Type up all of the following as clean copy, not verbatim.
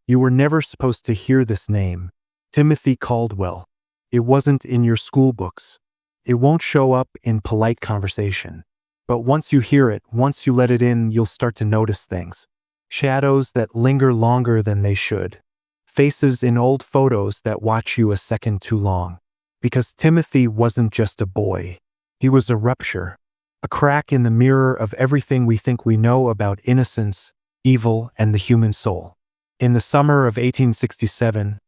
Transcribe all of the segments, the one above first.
You were never supposed to hear this name. Timothy Caldwell. It wasn't in your school books. It won't show up in polite conversation. But once you hear it, once you let it in, you'll start to notice things. Shadows that linger longer than they should. Faces in old photos that watch you a second too long. Because Timothy wasn't just a boy. He was a rupture. A crack in the mirror of everything we think we know about innocence, evil, and the human soul. In the summer of 1867,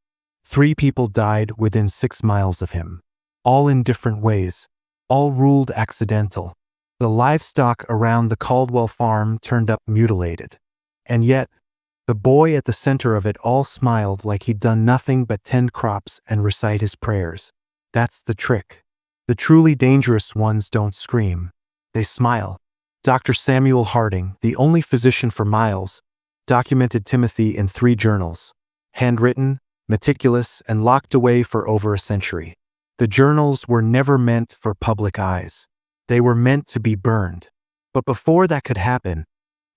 3 people died within 6 miles of him. All in different ways. All ruled accidental. The livestock around the Caldwell farm turned up mutilated. And yet, the boy at the center of it all smiled like he'd done nothing but tend crops and recite his prayers. That's the trick. The truly dangerous ones don't scream. They smile. Dr. Samuel Harding, the only physician for miles, documented Timothy in 3 journals. Handwritten, meticulous, and locked away for over a century. The journals were never meant for public eyes. They were meant to be burned. But before that could happen,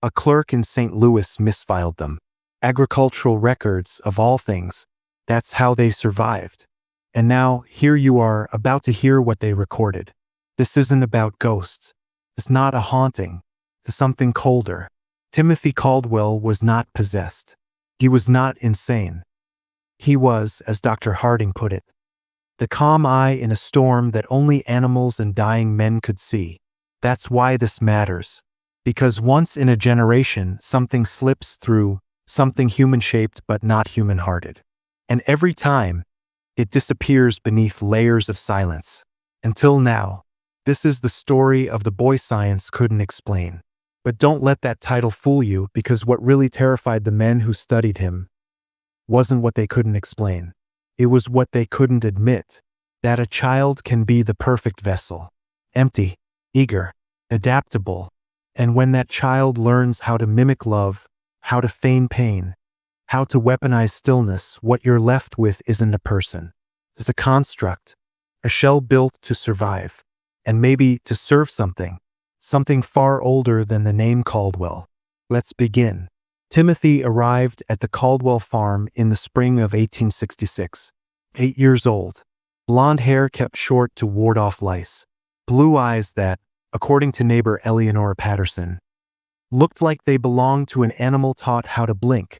a clerk in St. Louis misfiled them. Agricultural records, of all things. That's how they survived. And now, here you are, about to hear what they recorded. This isn't about ghosts. It's not a haunting. It's something colder. Timothy Caldwell was not possessed. He was not insane. He was, as Dr. Harding put it, the calm eye in a storm that only animals and dying men could see. That's why this matters. Because once in a generation, something slips through, something human-shaped but not human-hearted. And every time, it disappears beneath layers of silence. Until now, this is the story of the boy science couldn't explain. But don't let that title fool you, because what really terrified the men who studied him wasn't what they couldn't explain. It was what they couldn't admit, that a child can be the perfect vessel, empty, eager, adaptable, and when that child learns how to mimic love, how to feign pain, how to weaponize stillness, what you're left with isn't a person. It's a construct, a shell built to survive, and maybe to serve something far older than the name Caldwell. Let's begin. Timothy arrived at the Caldwell farm in the spring of 1866. 8 years old. Blonde hair kept short to ward off lice. Blue eyes that, according to neighbor Eleanor Patterson, looked like they belonged to an animal taught how to blink.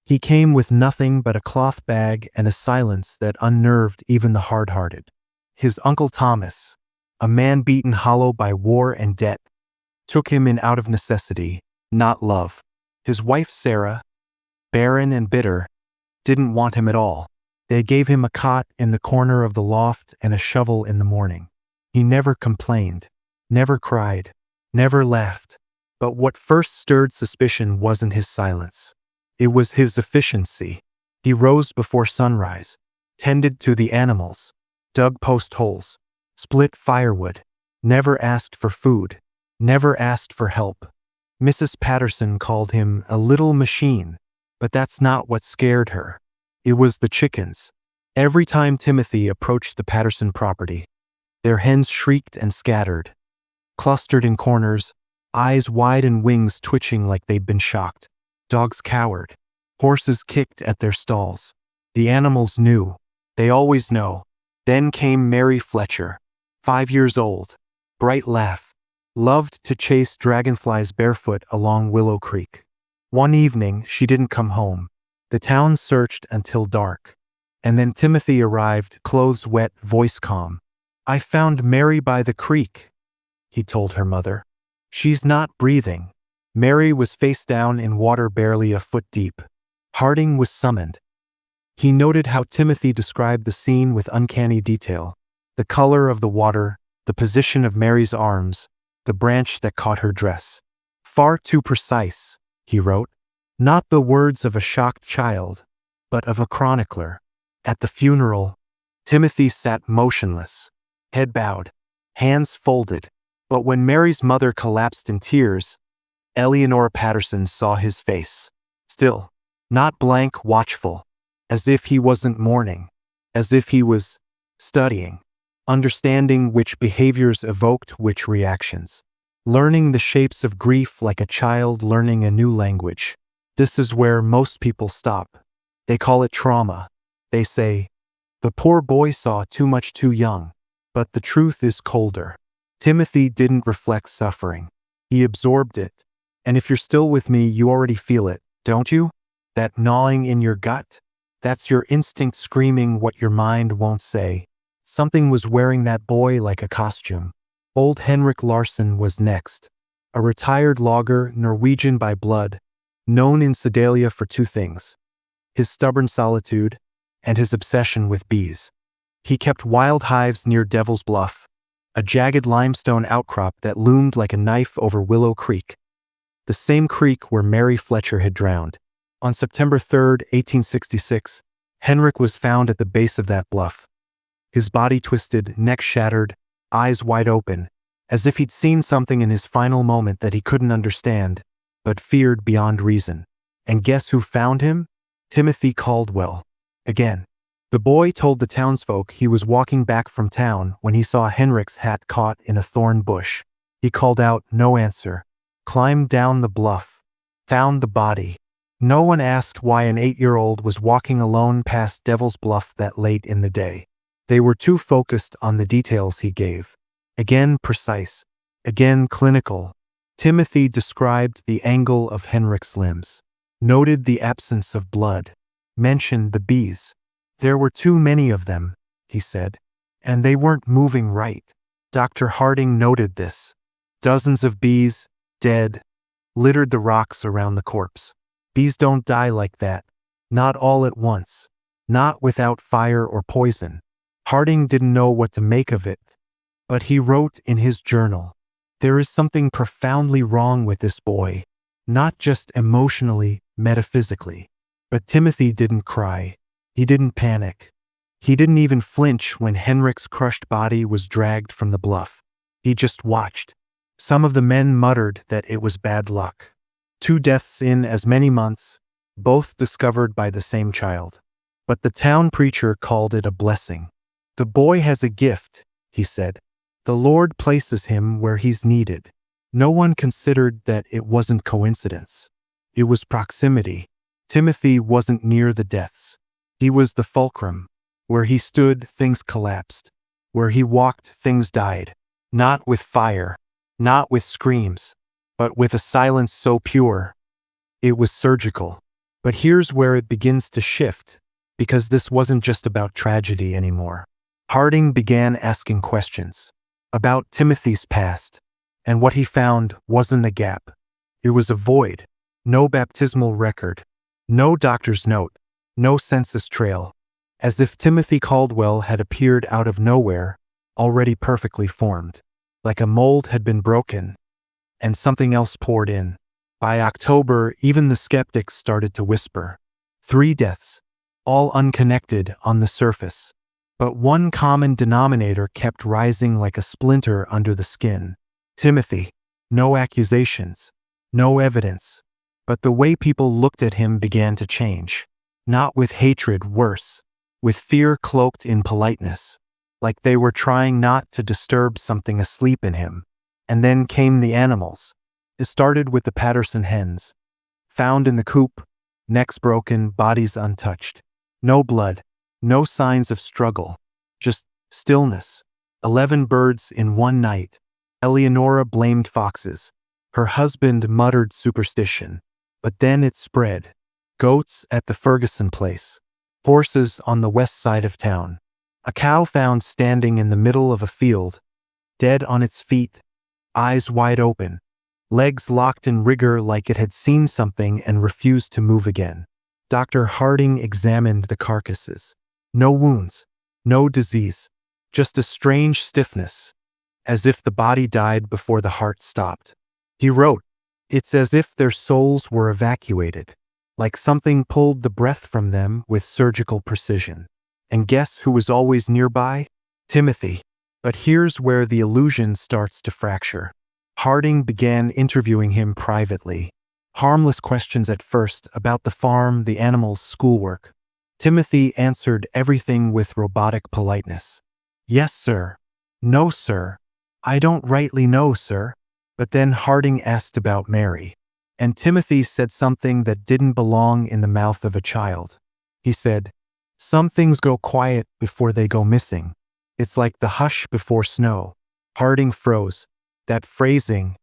He came with nothing but a cloth bag and a silence that unnerved even the hard-hearted. His Uncle Thomas, a man beaten hollow by war and debt, took him in out of necessity, not love. His wife Sarah, barren and bitter, didn't want him at all. They gave him a cot in the corner of the loft and a shovel in the morning. He never complained, never cried, never laughed. But what first stirred suspicion wasn't his silence. It was his efficiency. He rose before sunrise, tended to the animals, dug post holes, split firewood, never asked for food, never asked for help. Mrs. Patterson called him a little machine, but that's not what scared her. It was the chickens. Every time Timothy approached the Patterson property, their hens shrieked and scattered, clustered in corners, eyes wide and wings twitching like they'd been shocked. Dogs cowered. Horses kicked at their stalls. The animals knew. They always know. Then came Mary Fletcher, 5 years old, bright laugh, loved to chase dragonflies barefoot along Willow Creek. One evening, she didn't come home. The town searched until dark. And then Timothy arrived, clothes wet, voice calm. "I found Mary by the creek," he told her mother. "She's not breathing." Mary was face down in water barely a foot deep. Harding was summoned. He noted how Timothy described the scene with uncanny detail. The color of the water, the position of Mary's arms, the branch that caught her dress. "Far too precise," he wrote. Not the words of a shocked child, but of a chronicler. At the funeral, Timothy sat motionless, head bowed, hands folded. But when Mary's mother collapsed in tears, Eleanor Patterson saw his face. Still, not blank, watchful, as if he wasn't mourning, as if he was studying, understanding which behaviors evoked which reactions, learning the shapes of grief like a child learning a new language. This is where most people stop. They call it trauma. They say, the poor boy saw too much too young. But the truth is colder. Timothy didn't reflect suffering. He absorbed it. And if you're still with me, you already feel it, don't you? That gnawing in your gut? That's your instinct screaming what your mind won't say. Something was wearing that boy like a costume. Old Henrik Larsson was next. A retired logger, Norwegian by blood, known in Sedalia for two things: his stubborn solitude and his obsession with bees. He kept wild hives near Devil's Bluff, a jagged limestone outcrop that loomed like a knife over Willow Creek, the same creek where Mary Fletcher had drowned. On September 3, 1866, Henrik was found at the base of that bluff. His body twisted, neck shattered, eyes wide open, as if he'd seen something in his final moment that he couldn't understand, but feared beyond reason. And guess who found him? Timothy Caldwell. Again. The boy told the townsfolk he was walking back from town when he saw Henrik's hat caught in a thorn bush. He called out, no answer. Climbed down the bluff. Found the body. No one asked why an 8-year-old was walking alone past Devil's Bluff that late in the day. They were too focused on the details he gave. Again precise. Again clinical. Timothy described the angle of Henrik's limbs. Noted the absence of blood. Mentioned the bees. There were too many of them, he said, and they weren't moving right. Dr. Harding noted this. Dozens of bees, dead, littered the rocks around the corpse. Bees don't die like that. Not all at once. Not without fire or poison. Harding didn't know what to make of it, but he wrote in his journal, there is something profoundly wrong with this boy, not just emotionally, metaphysically. But Timothy didn't cry. He didn't panic. He didn't even flinch when Henrik's crushed body was dragged from the bluff. He just watched. Some of the men muttered that it was bad luck. 2 deaths in as many months, both discovered by the same child. But the town preacher called it a blessing. The boy has a gift, he said. The Lord places him where he's needed. No one considered that it wasn't coincidence. It was proximity. Timothy wasn't near the deaths. He was the fulcrum. Where he stood, things collapsed. Where he walked, things died. Not with fire, not with screams, but with a silence so pure. It was surgical. But here's where it begins to shift, because this wasn't just about tragedy anymore. Harding began asking questions about Timothy's past, and what he found wasn't a gap. It was a void. No baptismal record. No doctor's note. No census trail. As if Timothy Caldwell had appeared out of nowhere, already perfectly formed. Like a mold had been broken, and something else poured in. By October, even the skeptics started to whisper. 3 deaths, all unconnected on the surface. But one common denominator kept rising like a splinter under the skin. Timothy. No accusations. No evidence. But the way people looked at him began to change. Not with hatred, worse. With fear cloaked in politeness. Like they were trying not to disturb something asleep in him. And then came the animals. It started with the Patterson hens. Found in the coop, necks broken, bodies untouched. No blood. No signs of struggle. Just stillness. 11 birds in one night. Eleonora blamed foxes. Her husband muttered superstition. But then it spread. Goats at the Ferguson place. Horses on the west side of town. A cow found standing in the middle of a field, dead on its feet, eyes wide open, legs locked in rigor like it had seen something and refused to move again. Dr. Harding examined the carcasses. No wounds, no disease, just a strange stiffness, as if the body died before the heart stopped. He wrote, it's as if their souls were evacuated, like something pulled the breath from them with surgical precision. And guess who was always nearby? Timothy. But here's where the illusion starts to fracture. Harding began interviewing him privately. Harmless questions at first about the farm, the animals, schoolwork. Timothy answered everything with robotic politeness. Yes, sir. No, sir. I don't rightly know, sir. But then Harding asked about Mary. And Timothy said something that didn't belong in the mouth of a child. He said, "Some things go quiet before they go missing. It's like the hush before snow." Harding froze. That phrasing,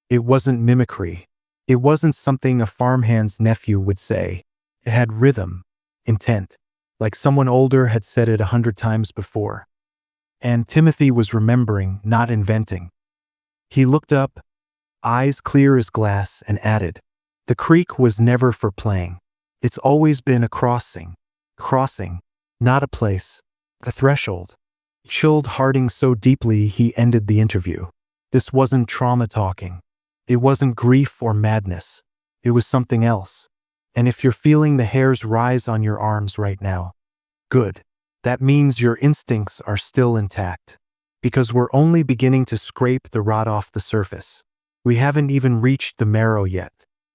it wasn't mimicry. It wasn't something a farmhand's nephew would say. It had rhythm, intent, like someone older had said it 100 times before. And Timothy was remembering, not inventing. He looked up, eyes clear as glass, and added, "The creek was never for playing. It's always been a crossing. Crossing, not a place. The threshold." Chilled Harding so deeply he ended the interview. This wasn't trauma talking. It wasn't grief or madness. It was something else. And if you're feeling the hairs rise on your arms right now, good. That means your instincts are still intact. Because we're only beginning to scrape the rot off the surface. We haven't even reached the marrow yet.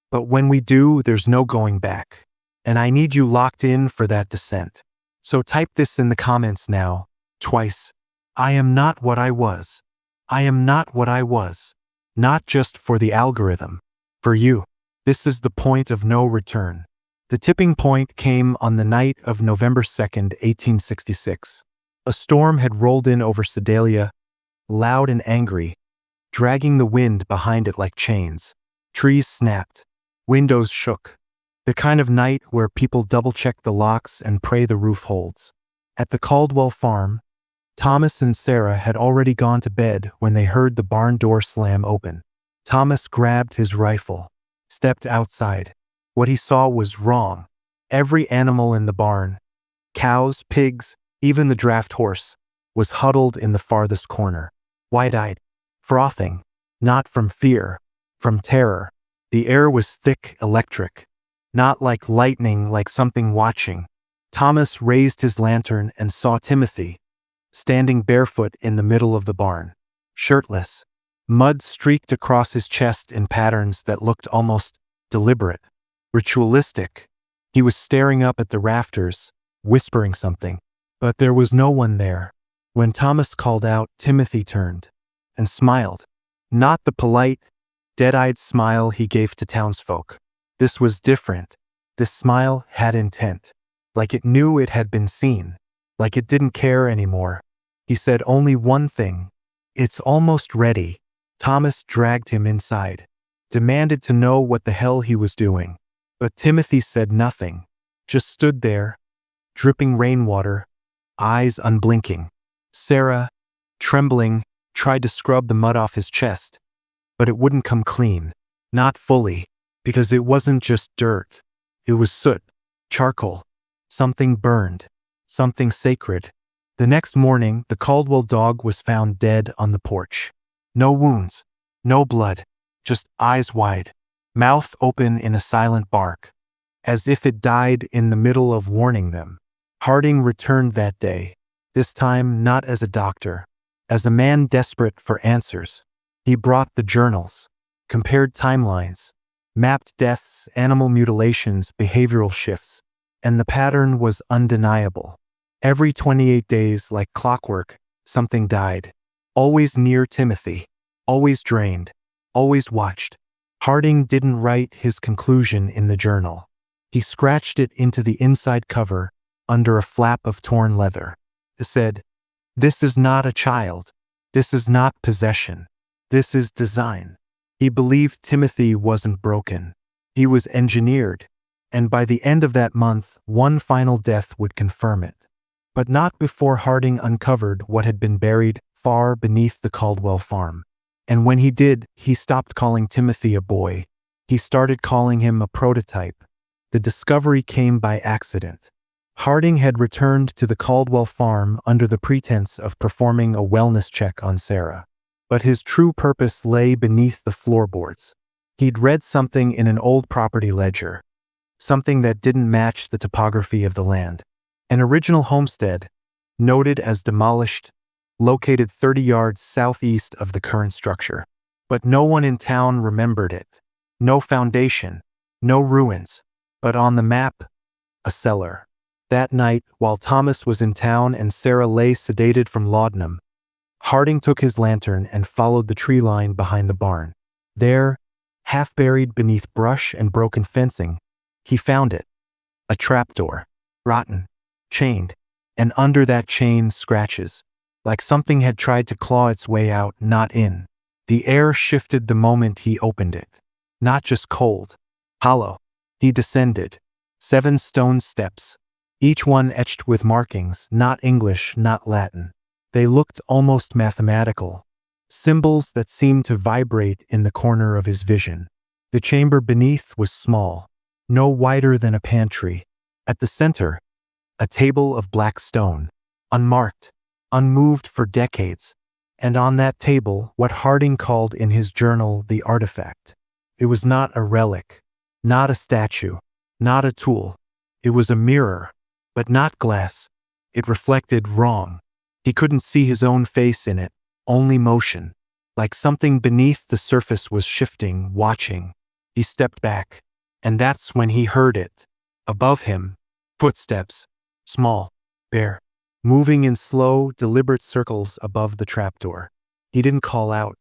But when we do, there's no going back. And I need you locked in for that descent. So type this in the comments now, twice. I am not what I was. I am not what I was. Not just for the algorithm. For you. This is the point of no return. The tipping point came on the night of November 2nd, 1866. A storm had rolled in over Sedalia, loud and angry, dragging the wind behind it like chains. Trees snapped. Windows shook. The kind of night where people double-check the locks and pray the roof holds. At the Caldwell farm, Thomas and Sarah had already gone to bed when they heard the barn door slam open. Thomas grabbed his rifle, stepped outside. What he saw was wrong. Every animal in the barn, cows, pigs, even the draft horse, was huddled in the farthest corner, wide-eyed, frothing, not from fear, from terror. The air was thick, electric, not like lightning, like something watching. Thomas raised his lantern and saw Timothy, standing barefoot in the middle of the barn, shirtless. Mud streaked across his chest in patterns that looked almost deliberate, ritualistic. He was staring up at the rafters, whispering something, but there was no one there. When Thomas called out, Timothy turned and smiled. Not the polite, dead-eyed smile he gave to townsfolk. This was different. This smile had intent, like it knew it had been seen, like it didn't care anymore. He said only one thing. "It's almost ready." Thomas dragged him inside, demanded to know what the hell he was doing. But Timothy said nothing, just stood there, dripping rainwater, eyes unblinking. Sarah, trembling, tried to scrub the mud off his chest, but it wouldn't come clean. Not fully, because it wasn't just dirt. It was soot, charcoal, something burned, something sacred. The next morning, the Caldwell dog was found dead on the porch. No wounds, no blood, just eyes wide, mouth open in a silent bark, as if it died in the middle of warning them. Harding returned that day, this time not as a doctor, as a man desperate for answers. He brought the journals, compared timelines, mapped deaths, animal mutilations, behavioral shifts, and the pattern was undeniable. Every 28 days, like clockwork, something died. Always near Timothy, always drained, always watched. Harding didn't write his conclusion in the journal. He scratched it into the inside cover, under a flap of torn leather. It said, "This is not a child. This is not possession. This is design." He believed Timothy wasn't broken. He was engineered, and by the end of that month, one final death would confirm it. But not before Harding uncovered what had been buried far beneath the Caldwell farm. And when he did, he stopped calling Timothy a boy. He started calling him a prototype. The discovery came by accident. Harding had returned to the Caldwell farm under the pretense of performing a wellness check on Sarah. But his true purpose lay beneath the floorboards. He'd read something in an old property ledger, something that didn't match the topography of the land. An original homestead, noted as demolished, located 30 yards southeast of the current structure. But no one in town remembered it. No foundation, no ruins, but on the map, a cellar. That night, while Thomas was in town and Sarah lay sedated from laudanum, Harding took his lantern and followed the tree line behind the barn. There, Half buried beneath brush and broken fencing, he found it. A trapdoor. Rotten. Chained. And under that chain, scratches. Like something had tried to claw its way out, not in. The air shifted the moment he opened it. Not just cold. Hollow. He descended. 7 stone steps. Each one etched with markings, not English, not Latin. They looked almost mathematical. Symbols that seemed to vibrate in the corner of his vision. The chamber beneath was small, no wider than a pantry. At the center, a table of black stone, unmarked, unmoved for decades. And on that table, what Harding called in his journal the artifact. It was not a relic, not a statue, not a tool. It was a mirror, but not glass. It reflected wrong. He couldn't see his own face in it, only motion. Like something beneath the surface was shifting, watching. He stepped back, and that's when he heard it. Above him, footsteps, small, bare, moving in slow, deliberate circles above the trapdoor. He didn't call out.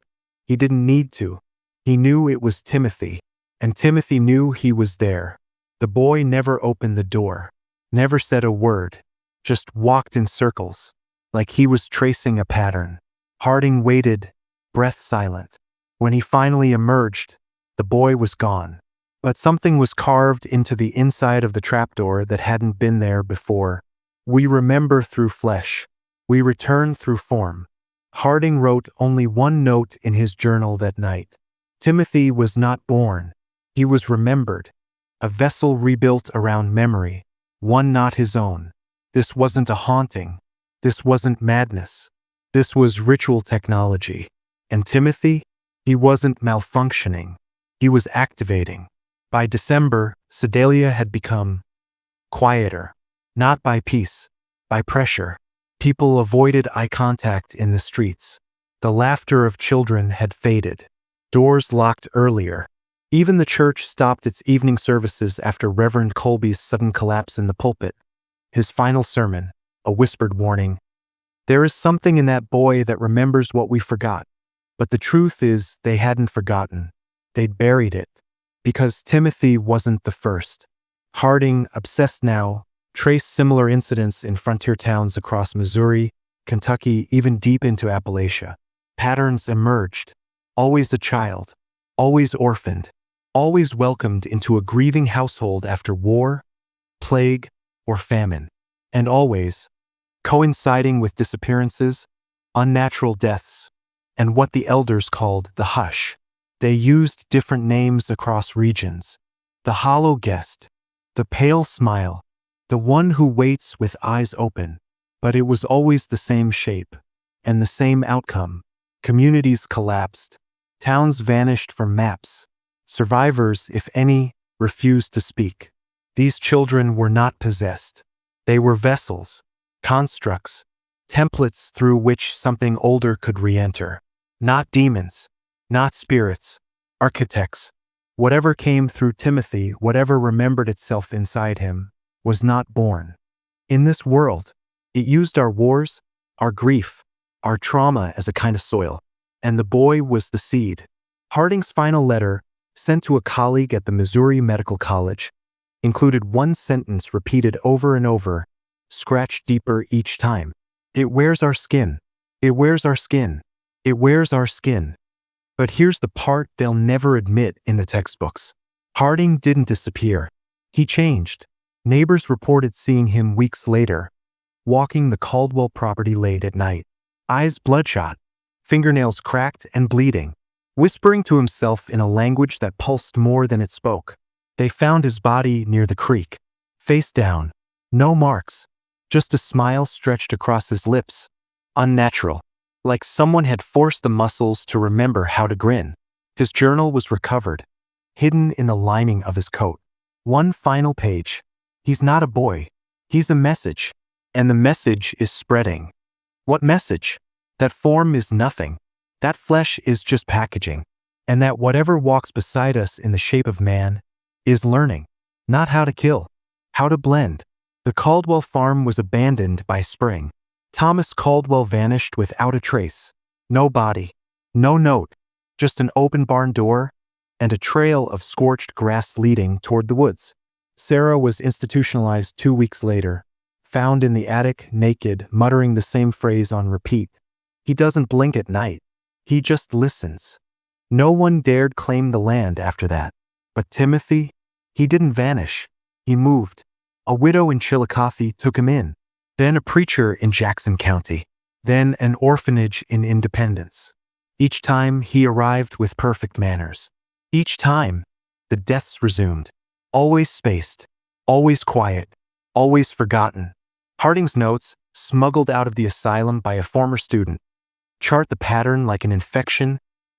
He didn't need to. He knew it was Timothy, and Timothy knew he was there. The boy never opened the door, never said a word, just walked in circles, like he was tracing a pattern. Harding waited, breath silent. When he finally emerged, the boy was gone. But something was carved into the inside of the trapdoor that hadn't been there before. We remember through flesh. We return through form. Harding wrote only one note in his journal that night. Timothy was not born. He was remembered. A vessel rebuilt around memory, one not his own. This wasn't a haunting. This wasn't madness. This was ritual technology. And Timothy? He wasn't malfunctioning. He was activating. By December, Sedalia had become quieter. Not by peace, by pressure. People avoided eye contact in the streets. The laughter of children had faded. Doors locked earlier. Even the church stopped its evening services after Reverend Colby's sudden collapse in the pulpit. His final sermon, a whispered warning. There is something in that boy that remembers what we forgot. But the truth is, they hadn't forgotten. They'd buried it. Because Timothy wasn't the first. Harding, obsessed now, traced similar incidents in frontier towns across Missouri, Kentucky, even deep into Appalachia. Patterns emerged. Always a child. Always orphaned. Always welcomed into a grieving household after war, plague, or famine. And always, coinciding with disappearances, unnatural deaths, and what the elders called the hush. They used different names across regions. The hollow guest, the pale smile, the one who waits with eyes open. But it was always the same shape, and the same outcome. Communities collapsed. Towns vanished from maps. Survivors, if any, refused to speak. These children were not possessed. They were vessels, constructs, templates through which something older could re-enter. Not demons, not spirits, architects. Whatever came through Timothy, whatever remembered itself inside him, was not born. In this world, it used our wars, our grief, our trauma as a kind of soil. And the boy was the seed. Harding's final letter, sent to a colleague at the Missouri Medical College, included one sentence repeated over and over, scratched deeper each time. It wears our skin. It wears our skin. It wears our skin. But here's the part they'll never admit in the textbooks. Harding didn't disappear. He changed. Neighbors reported seeing him weeks later, walking the Caldwell property late at night, eyes bloodshot, fingernails cracked and bleeding, whispering to himself in a language that pulsed more than it spoke. They found his body near the creek, face down, no marks, just a smile stretched across his lips. Unnatural, like someone had forced the muscles to remember how to grin. His journal was recovered, hidden in the lining of his coat. One final page. He's not a boy. He's a message. And the message is spreading. What message? That form is nothing. That flesh is just packaging. And that whatever walks beside us in the shape of man is learning. Not how to kill. How to blend. The Caldwell farm was abandoned by spring. Thomas Caldwell vanished without a trace. No body. No note. Just an open barn door and a trail of scorched grass leading toward the woods. Sarah was institutionalized 2 weeks later, found in the attic, naked, muttering the same phrase on repeat. He doesn't blink at night. He just listens. No one dared claim the land after that. But Timothy, he didn't vanish. He moved. A widow in Chillicothe took him in. Then a preacher in Jackson County. Then an orphanage in Independence. Each time he arrived with perfect manners. Each time, the deaths resumed. Always spaced. Always quiet. Always forgotten. Harding's notes, smuggled out of the asylum by a former student, chart the pattern like an infection.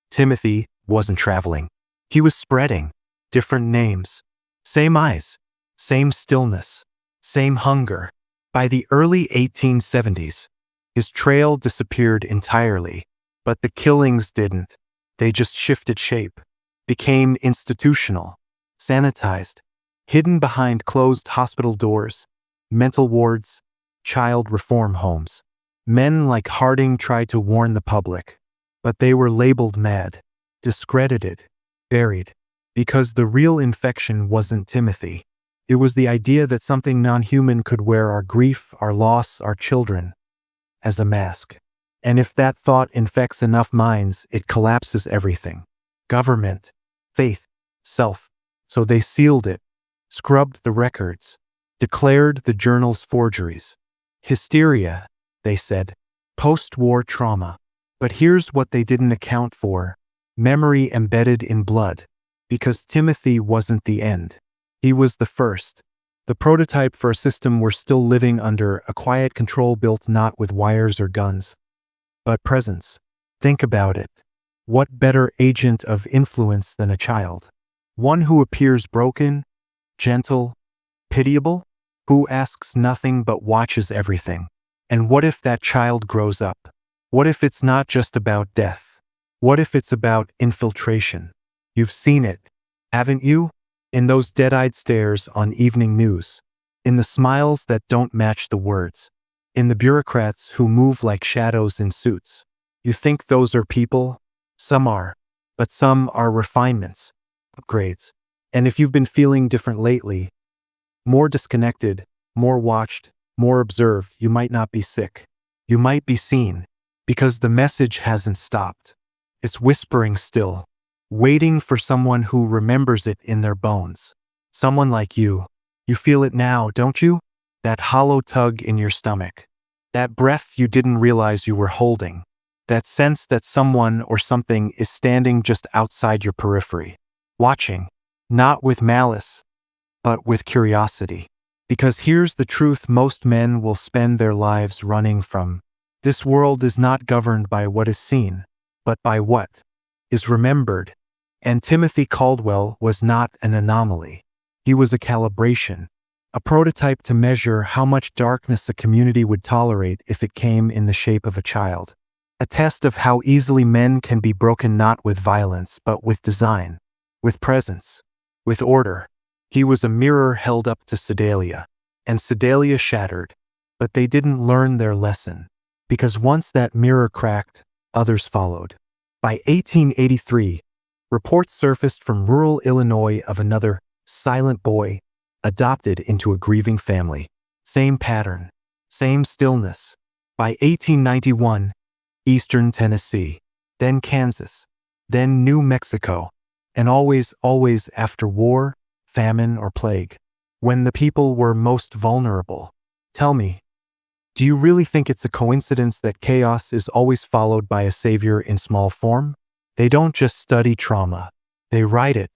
Timothy wasn't traveling. He was spreading. Different names. Same eyes. Same stillness. Same hunger. By the early 1870s, his trail disappeared entirely, but the killings didn't. They just shifted shape, became institutional, sanitized, hidden behind closed hospital doors, mental wards, child reform homes. Men like Harding tried to warn the public, but they were labeled mad, discredited, buried, because the real infection wasn't Timothy. It was the idea that something non-human could wear our grief, our loss, our children as a mask. And if that thought infects enough minds, it collapses everything. Government, faith, self. So they sealed it, scrubbed the records, declared the journals forgeries. Hysteria, they said. Post-war trauma. But here's what they didn't account for. Memory embedded in blood. Because Timothy wasn't the end. He was the first. The prototype for a system we're still living under, a quiet control built not with wires or guns, but presence. Think about it. What better agent of influence than a child? One who appears broken, gentle, pitiable, who asks nothing but watches everything. And what if that child grows up? What if it's not just about death? What if it's about infiltration? You've seen it, haven't you? In those dead-eyed stares on evening news. In the smiles that don't match the words. In the bureaucrats who move like shadows in suits. You think those are people? Some are. But some are refinements, upgrades. And if you've been feeling different lately, more disconnected, more watched, more observed, you might not be sick. You might be seen. Because the message hasn't stopped. It's whispering still. Waiting for someone who remembers it in their bones. Someone like you. You feel it now, don't you? That hollow tug in your stomach. That breath you didn't realize you were holding. That sense that someone or something is standing just outside your periphery. Watching. Not with malice, but with curiosity. Because here's the truth most men will spend their lives running from. This world is not governed by what is seen, but by what is remembered. And Timothy Caldwell was not an anomaly. He was a calibration, a prototype to measure how much darkness a community would tolerate if it came in the shape of a child. A test of how easily men can be broken not with violence, but with design, with presence, with order. He was a mirror held up to Sedalia, and Sedalia shattered. But they didn't learn their lesson, because once that mirror cracked, others followed. By 1883, reports surfaced from rural Illinois of another silent boy adopted into a grieving family. Same pattern, same stillness. By 1891, eastern Tennessee, then Kansas, then New Mexico, and always after war, famine, or plague, when the people were most vulnerable. Tell me, do you really think it's a coincidence that chaos is always followed by a savior in small form? They don't just study trauma. They ride it,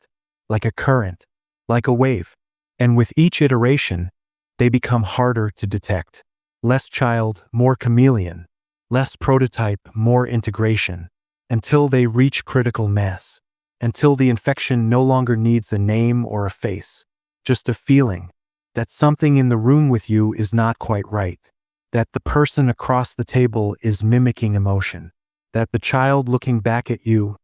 like a current, like a wave. And with each iteration, they become harder to detect. Less child, more chameleon. Less prototype, more integration. Until they reach critical mass. Until the infection no longer needs a name or a face. Just a feeling that something in the room with you is not quite right. That the person across the table is mimicking emotion. That the child looking back at you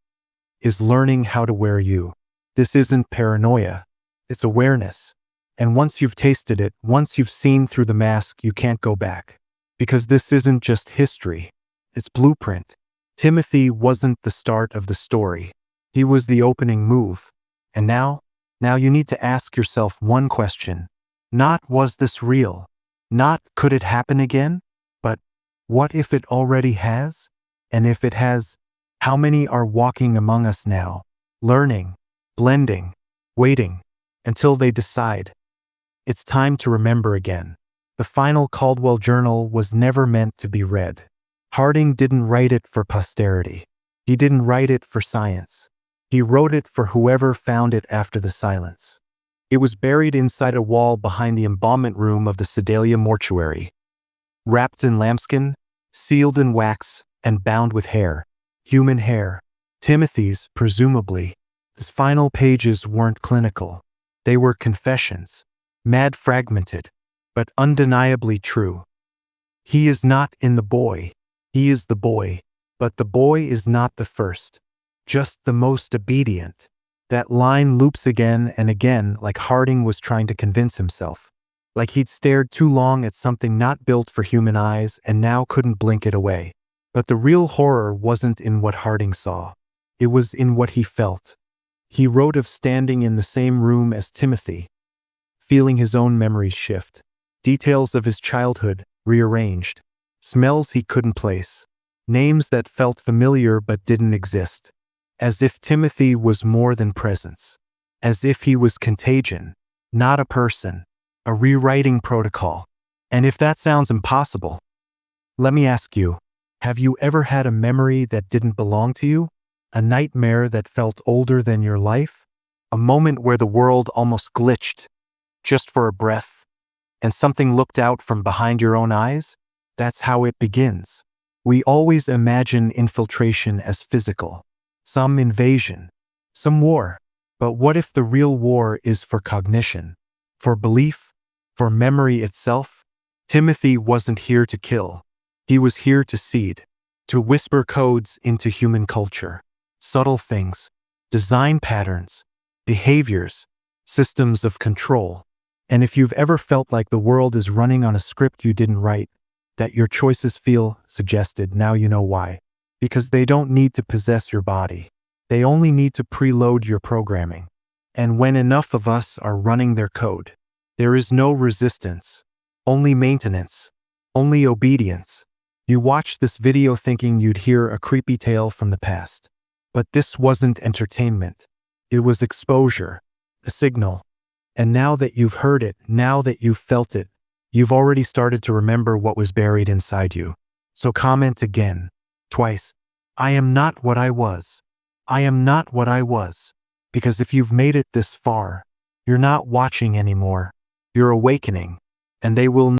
is learning how to wear you. This isn't paranoia. It's awareness. And once you've tasted it, once you've seen through the mask, you can't go back. Because this isn't just history. It's blueprint. Timothy wasn't the start of the story. He was the opening move. And now you need to ask yourself one question. Not was this real? Not could it happen again? But what if it already has? And if it has, how many are walking among us now, learning, blending, waiting, until they decide it's time to remember again? The final Caldwell Journal was never meant to be read. Harding didn't write it for posterity. He didn't write it for science. He wrote it for whoever found it after the silence. It was buried inside a wall behind the embalmment room of the Sedalia mortuary. Wrapped in lambskin, sealed in wax, and bound with hair. Human hair. Timothy's, presumably. His final pages weren't clinical. They were confessions. Mad fragmented, but undeniably true. He is not in the boy. He is the boy. But the boy is not the first. Just the most obedient. That line loops again and again, like Harding was trying to convince himself. Like he'd stared too long at something not built for human eyes and now couldn't blink it away. But the real horror wasn't in what Harding saw. It was in what he felt. He wrote of standing in the same room as Timothy, feeling his own memories shift. Details of his childhood rearranged. Smells he couldn't place. Names that felt familiar but didn't exist. As if Timothy was more than presence. As if he was contagion, not a person, a rewriting protocol. And if that sounds impossible, let me ask you, have you ever had a memory that didn't belong to you? A nightmare that felt older than your life? A moment where the world almost glitched, just for a breath, and something looked out from behind your own eyes? That's how it begins. We always imagine infiltration as physical. Some invasion, some war. But what if the real war is for cognition, for belief, for memory itself? Timothy wasn't here to kill. He was here to seed, to whisper codes into human culture. Subtle things, design patterns, behaviors, systems of control. And if you've ever felt like the world is running on a script you didn't write, that your choices feel suggested, now you know why. Because they don't need to possess your body. They only need to preload your programming. And when enough of us are running their code, there is no resistance, only maintenance, only obedience. You watched this video thinking you'd hear a creepy tale from the past. But this wasn't entertainment. It was exposure, a signal. And now that you've heard it, now that you've felt it, you've already started to remember what was buried inside you. So comment again. Twice. I am not what I was. I am not what I was. Because if you've made it this far, you're not watching anymore. You're awakening. And they will